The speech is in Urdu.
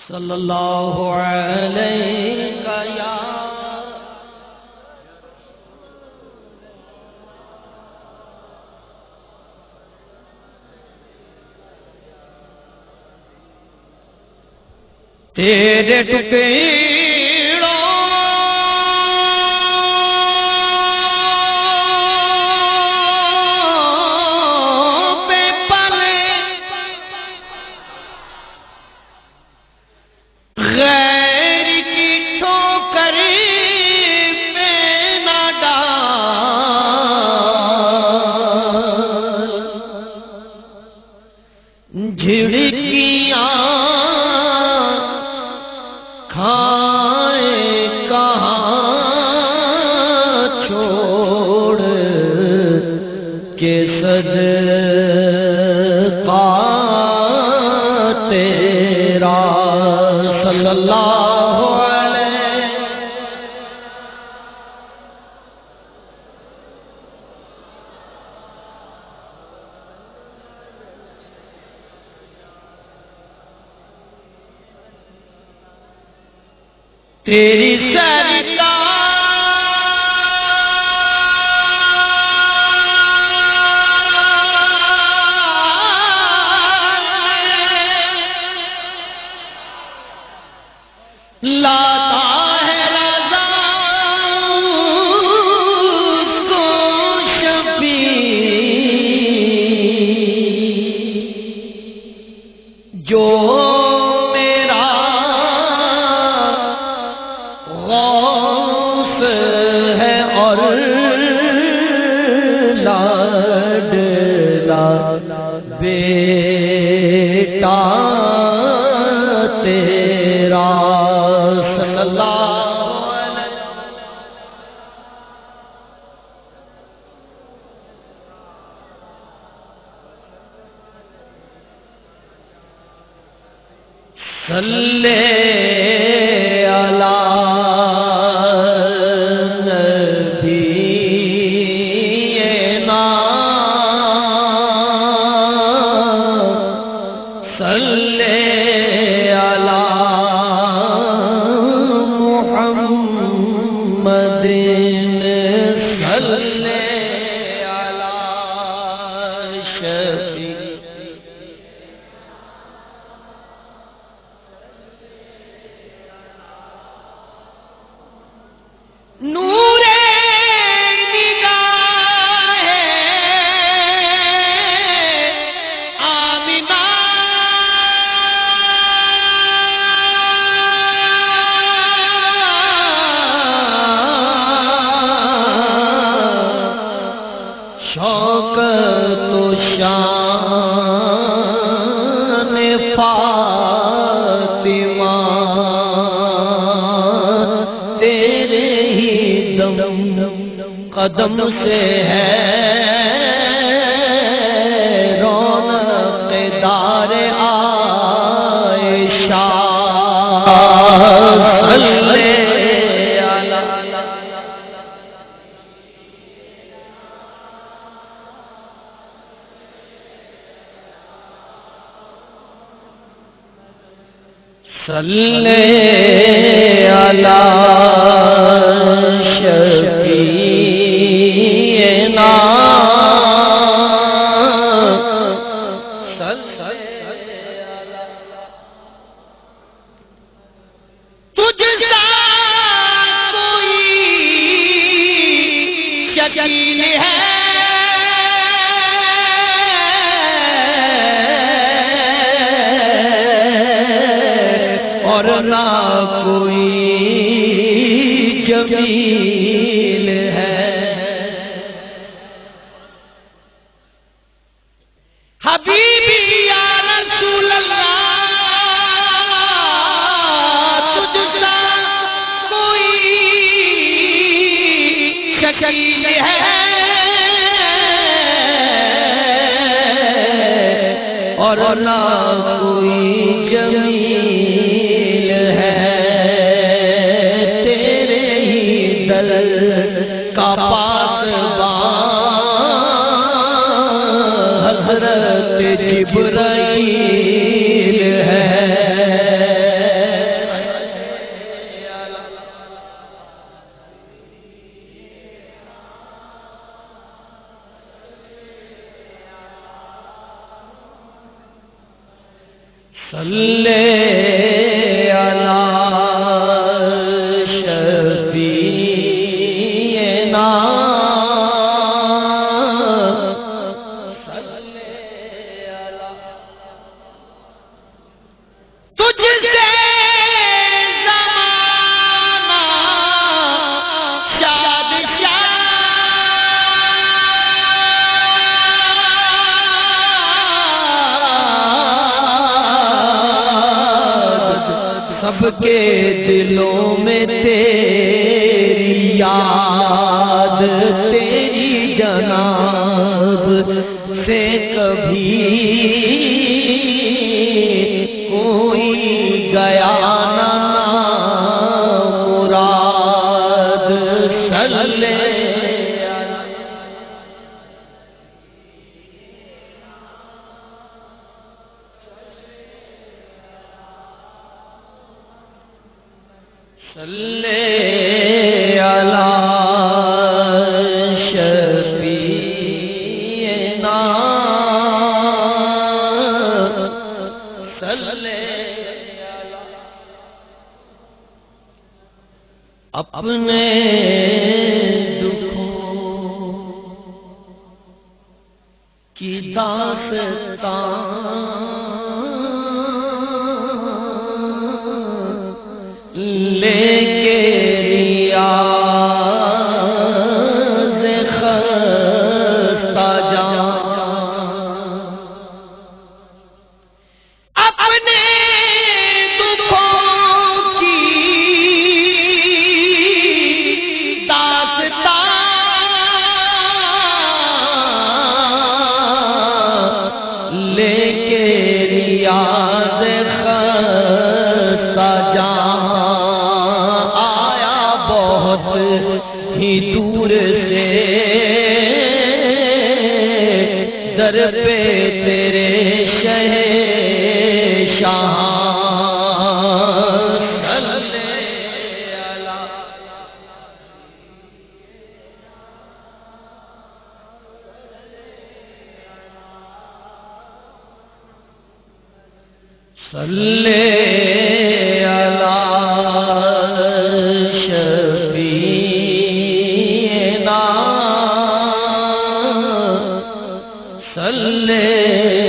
صلی اللہ علیہ یا تیرے ٹکڑوں پہ پلے غیر کی ٹھوکر میں نہ ڈال جھڑکیاں کھائے کہاں چھوڑ کے صدقہ تیرا صلی اللہ علیہ تیری لاتا ہے رضا کو شفیع جو میرا غوث ہے اور لاڈلا بیٹا تیرا صلی اللہ علیہ صلی نور نگاہ آمنہ شوکت و شان فاطمہ قدم سے ہے رونق دار عائشہ صلی علی شفیعنا تجھ سا کوئی شکیل ہے اور نہ کوئی جمیل ہے حبیبی یا رسول اللہ تجھ سا کوئی شکیل ہے اور نہ کوئی جمیل ہے تیرے ہی در کا پاسبان حضرت جبرائیل ہے صلی علی شفیعنا صلی علی تجھ سے زمانہ شاد سب کے دلوں میں تیری یاد تیری جناب سے کبھی کوئی گیا نہ مراد صلی صلی علی شفیعنا صلی علی اپنے دکھوں کی داستان لے کے ریاض خستہ جان اپنے دکھوں کی داستان لے کے ریاض خستہ جان ہی دور سے در پہ تیرے شہنشاہ صلی علی صلی علی صلی